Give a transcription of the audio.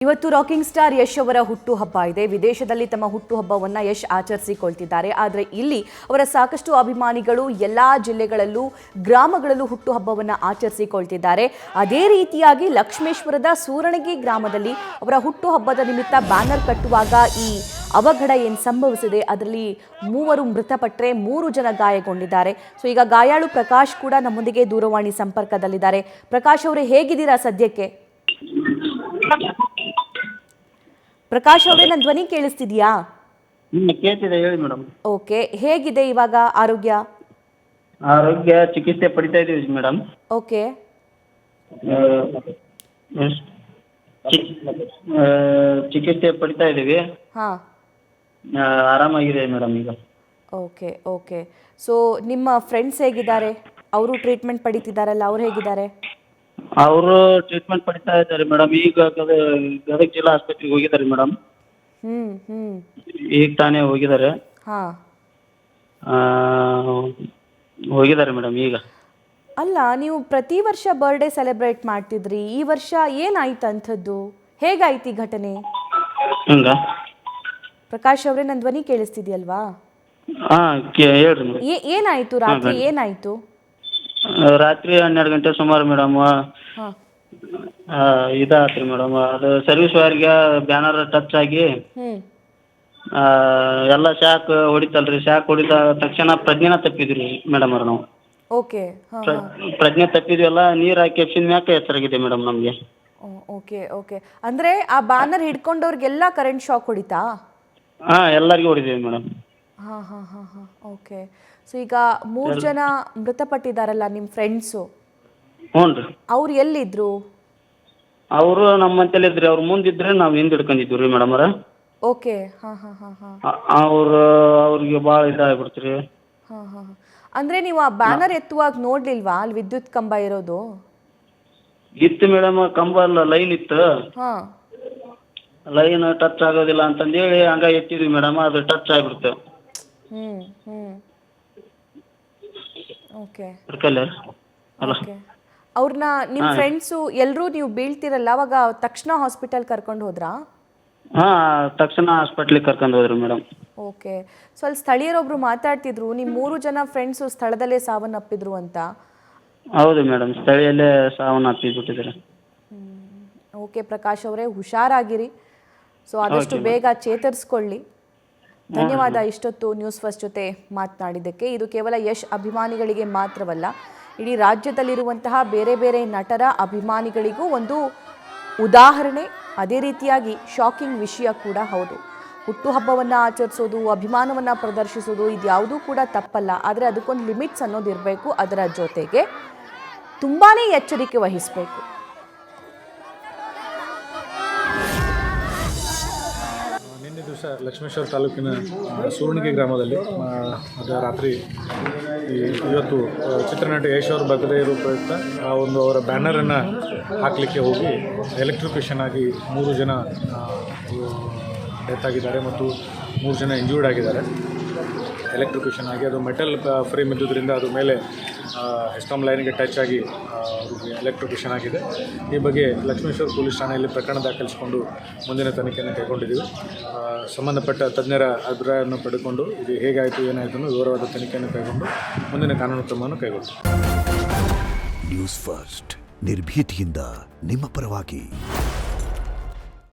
ಇವತ್ತು rocking star Yash ಅವರ ಹುಟ್ಟುಹಬ್ಬ ಇದೆ. ವಿದೇಶದಲ್ಲಿ ತಮ್ಮ ಹುಟ್ಟುಹಬ್ಬವನ್ನು ಯಶ್ ಆಚರಿಸಿಕೊಳ್ತಿದ್ದಾರೆ. ಆದರೆ ಇಲ್ಲಿ ಅವರ ಸಾಕಷ್ಟು ಅಭಿಮಾನಿಗಳು ಎಲ್ಲ ಜಿಲ್ಲೆಗಳಲ್ಲೂ ಗ್ರಾಮಗಳಲ್ಲೂ ಹುಟ್ಟುಹಬ್ಬವನ್ನು ಆಚರಿಸಿಕೊಳ್ತಿದ್ದಾರೆ. ಅದೇ ರೀತಿಯಾಗಿ ಲಕ್ಷ್ಮೇಶ್ವರದ ಸೂರಣಗಿ ಗ್ರಾಮದಲ್ಲಿ ಅವರ ಹುಟ್ಟುಹಬ್ಬದ ನಿಮಿತ್ತ ಬ್ಯಾನರ್ ಕಟ್ಟುವಾಗ ಈ ಅವಘಡ ಏನು ಸಂಭವಿಸಿದೆ, ಅದರಲ್ಲಿ 3 ಮೃತಪಟ್ಟರೆ 3 ಜನ ಗಾಯಗೊಂಡಿದ್ದಾರೆ. ಸೊ ಈಗ ಗಾಯಾಳು ಪ್ರಕಾಶ್ ಕೂಡ ನಮ್ಮೊಂದಿಗೆ ದೂರವಾಣಿ ಸಂಪರ್ಕದಲ್ಲಿದ್ದಾರೆ. ಪ್ರಕಾಶ್ ಅವರೇ, ಹೇಗಿದ್ದೀರಾ ಸದ್ಯಕ್ಕೆ? ಪ್ರಕಾಶ್ ಅವರೇ, ನನ್ನ ಧ್ವನಿ ಕೇಳಿಸ್ತಿದ್ಯಾ? ಕೇಳ್ತಿದೆ, ಹೇಳಿ ಮೇಡಮ್. ಓಕೆ, ಹೇಗಿದೆ ಇವಾಗ ಆರೋಗ್ಯ? ಆರೋಗ್ಯ ಚಿಕಿತ್ಸೆ ಪಡಿತಾ ಇದೀವಿ ಮೇಡಮ್. ಓಕೆ, ಚಿಕಿತ್ಸೆ ಪಡಿತಾ ಇದೀವಿ. ಹಾ, ಆರಾಮಾಗಿದೆ ಮೇಡಮ್ ಈಗ. Okay okay. ಸೊ ನಿಮ್ಮ ಫ್ರೆಂಡ್ಸ್ ಹೇಗಿದ್ದಾರೆ? ಅವರು ಟ್ರೀಟ್ಮೆಂಟ್ ಪಡಿತಿದ್ದಾರಲ್ಲ, ಅವ್ರು ಹೇಗಿದ್ದಾರೆ? ಅವರು ಟ್ರೀಟ್ಮೆಂಟ್ ಪಡಿತಾ ಇದ್ದಾರೆ ಮೇಡಮ್. ಈಗ ಗದಗ ಜಿಲ್ಲಾ ಆಸ್ಪತ್ರೆಗೆ ಹೋಗಿದ್ದಾರೆ ಮೇಡಮ್. ಈಗ ತಾನೇ ಹೋಗಿದ್ದಾರೆ. ಹಾ, ಹೋಗಿದ್ದಾರೆ ಮೇಡಮ್ ಈಗ. ಅಲ್ಲ, ನೀವು ಪ್ರತಿ ವರ್ಷ ಬರ್ಡೇ ಸೆಲೆಬ್ರೇಟ್ ಮಾಡ್ತಿದ್ರಿ, ಈ ವರ್ಷ ಏನಾಯ್ತು ಅಂಥದ್ದು? ಹೇಗಾಯ್ತು ಈ ಘಟನೆ? ಹಿಂಗ ಪ್ರಕಾಶ್ ಅವರೇ, ನನ್ನ ಧ್ವನಿ ಕೇಳಿಸ್ತಿದ್ಯಲ್ವಾ? ಹೇಳ್ರಿ ಮೇಡಮ್. ಏನಾಯ್ತು ರಾತ್ರಿ? ಏನಾಯ್ತು ರಾತ್ರಿ 12 ಗಂಟೆ ಸುಮಾರು ಮೇಡಮ್. ಇದಾತ್ರಿ ಮೇಡಮ್, ಅದು ಸರ್ವಿಸ್ ವೈರ್ಗೆ ಬ್ಯಾನರ್ ಟಚ್ ಆಗಿ ಎಲ್ಲ ಶಾಕ್ ಹೊಡಿತಲ್ರಿ. ಶಾಕ್ ಹೊಡಿದ ತಕ್ಷಣ ಪ್ರಜ್ಞೆನ ತಪ್ಪಿದ್ರಿ ಮೇಡಮ್ ಅವ್ರು. ನಾವು ಓಕೆ, ಪ್ರಜ್ಞೆ ತಪ್ಪಿದ್ವಲ್ಲ, ನೀರು ಹಾಕಿ ಎಪ್ಸಿದ ಮ್ಯಾಕೆ ಎಚ್ಚರಾಗಿದೆ ಮೇಡಮ್ ನಮಗೆ. Okay okay. ಅಂದ್ರೆ ಆ ಬ್ಯಾನರ್ ಹಿಡ್ಕೊಂಡವ್ರಿಗೆಲ್ಲ ಕರೆಂಟ್ ಶಾಕ್ ಹೊಡಿತಾ? ಎಲ್ಲರಿಗೂ ಹೊಡಿದೀವಿ ಮೇಡಮ್. ಓಕೆ. ಸೊ ಈಗ 3 ಜನ ಮೃತಪಟ್ಟಿದ್ದಾರಲ್ಲ ನಿಮ್ಮ ಫ್ರೆಂಡ್ಸು, ಹ್ಞೂ ರೀ. ಅವ್ರು ಎಲ್ಲಿದ್ರು? ಅವರು ನಮ್ಮಂತಲ್ಲಿ ಇದ್ರಿ, ಅವ್ರು ಮುಂದಿದ್ರೆ ನಾವು ಹಿಂದೆ ಹಿಡ್ಕೊಂಡಿದ್ವಿ ರೀ ಮೇಡಮ್ ಅವ್ರ. ಓಕೆ, ಅವ್ರಿಗೆ ಭಾಳ ಇದಾಗ್ಬಿಡ್ತೀರಿ. ಅಂದ್ರೆ ನೀವು ಆ ಬ್ಯಾನರ್ ಎತ್ತುವಾಗ ನೋಡ್ಲಿಲ್ವಾ ಅಲ್ಲಿ ವಿದ್ಯುತ್ ಕಂಬ ಇರೋದು? ಇತ್ತು ಮೇಡಮ್, ಕಂಬ ಅಲ್ಲ, ಲೈನ್ ಇತ್ತು. ಲೈನ್ ಟಚ್ ಆಗೋದಿಲ್ಲ ಅಂತಂದೇಳಿ ಹಂಗ ಎತ್ತಿದ್ವಿ ಮೇಡಮ್, ಅದು ಟಚ್ ಆಗ್ಬಿಡ್ತು. ಓಕೆ. ಅವ್ರನ್ನ ನಿಮ್ಮ ಫ್ರೆಂಡ್ಸು ಎಲ್ಲರೂ ನೀವು ಬೀಳ್ತಿರಲ್ಲ, ಅವಾಗ ತಕ್ಷಣ ಹಾಸ್ಪಿಟಲ್ ಕರ್ಕೊಂಡು ಹೋದ್ರಾ? ತಕ್ಷಣ ಹಾಸ್ಪಿಟ್ಲಿಗೆ ಕರ್ಕೊಂಡು ಹೋದ್ರಿ ಮೇಡಮ್. ಓಕೆ. ಸೊ ಅಲ್ಲಿ ಸ್ಥಳೀಯರೊಬ್ರು ಮಾತಾಡ್ತಿದ್ರು, ನಿಮ್ಮ 3 ಜನ ಫ್ರೆಂಡ್ಸು ಸ್ಥಳದಲ್ಲೇ ಸಾವನ್ನಪ್ಪಿದ್ರು ಅಂತ. ಹೌದು ಮೇಡಮ್, ಸ್ಥಳೀಯಲ್ಲೇ ಸಾವನ್ನಪ್ಪಿಬಿಟ್ಟಿದ್ದಾರೆ. ಓಕೆ ಪ್ರಕಾಶ್ ಅವರೇ, ಹುಷಾರಾಗಿರಿ. ಸೊ ಆದಷ್ಟು ಬೇಗ ಚೇತರಿಸ್ಕೊಳ್ಳಿ. ಧನ್ಯವಾದ ಇಷ್ಟೊತ್ತು ನ್ಯೂಸ್ ಫಸ್ಟ್ ಜೊತೆ ಮಾತನಾಡಿದ್ದಕ್ಕೆ. ಇದು ಕೇವಲ ಯಶ್ ಅಭಿಮಾನಿಗಳಿಗೆ ಮಾತ್ರವಲ್ಲ, ಇಡೀ ರಾಜ್ಯದಲ್ಲಿರುವಂತಹ ಬೇರೆ ಬೇರೆ ನಟರ ಅಭಿಮಾನಿಗಳಿಗೂ ಒಂದು ಉದಾಹರಣೆ. ಅದೇ ರೀತಿಯಾಗಿ ಶಾಕಿಂಗ್ ವಿಷಯ ಕೂಡ ಹೌದು. ಹುಟ್ಟುಹಬ್ಬವನ್ನು ಆಚರಿಸೋದು, ಅಭಿಮಾನವನ್ನು ಪ್ರದರ್ಶಿಸೋದು, ಇದ್ಯಾವುದೂ ಕೂಡ ತಪ್ಪಲ್ಲ. ಆದರೆ ಅದಕ್ಕೊಂದು ಲಿಮಿಟ್ಸ್ ಅನ್ನೋದು ಇರಬೇಕು. ಅದರ ಜೊತೆಗೆ ತುಂಬಾ ಎಚ್ಚರಿಕೆ ವಹಿಸಬೇಕು. ನಿನ್ನೆ ದಿವಸ ಲಕ್ಷ್ಮೇಶ್ವರ ತಾಲೂಕಿನ ಸೂರಣಗಿ ಗ್ರಾಮದಲ್ಲಿ ರಾತ್ರಿ ಇವತ್ತು ಚಿತ್ರನಟ ಯಶ್ ಅವರ ಬರ್ತ್ಡೇ ಇರೋ ಪ್ರಯುಕ್ತ ಅವರ ಬ್ಯಾನರನ್ನು ಹಾಕಲಿಕ್ಕೆ ಹೋಗಿ ಎಲೆಕ್ಟ್ರಿಕ್ಯೂಷನ್ ಆಗಿ 3 ಜನ ಡೆತ್ ಆಗಿದ್ದಾರೆ ಮತ್ತು 3 ಜನ ಇಂಜೂರ್ಡ್ ಆಗಿದ್ದಾರೆ. ಎಲೆಕ್ಟ್ರಿಕ್ಯೂಷನ್ ಆಗಿ ಅದು ಮೆಟಲ್ ಫ್ರೇಮ್ ಇದ್ದುದರಿಂದ ಅದು ಮೇಲೆ ಹೆಸ್ಕಾಂ ಲೈನ್ಗೆ ಟಚ್ ಆಗಿ ಅವ್ರಿಗೆ ಎಲೆಕ್ಟ್ರಿಕ್ಯೂಷನ್ ಆಗಿದೆ. ಈ ಬಗ್ಗೆ ಲಕ್ಷ್ಮೇಶ್ವರ ಪೊಲೀಸ್ ಠಾಣೆಯಲ್ಲಿ ಪ್ರಕರಣ ದಾಖಲಿಸಿಕೊಂಡು ಮುಂದಿನ ತನಿಖೆಯನ್ನು ಕೈಗೊಂಡಿದ್ದೀವಿ. ಸಂಬಂಧಪಟ್ಟ ತಜ್ಞರ ಅಭಿಪ್ರಾಯವನ್ನು ಪಡೆದುಕೊಂಡು ಇದು ಹೇಗಾಯಿತು ಏನಾಯಿತು ಅನ್ನೋ ವಿವರವಾದ ತನಿಖೆಯನ್ನು ಕೈಗೊಂಡು ಮುಂದಿನ ಕಾನೂನು ಕ್ರಮವನ್ನು ಕೈಗೊಳ್ಳುತ್ತೇವೆ. ನ್ಯೂಸ್ ಫಸ್ಟ್, ನಿರ್ಭೀತಿಯಿಂದ ನಿಮ್ಮ ಪರವಾಗಿ.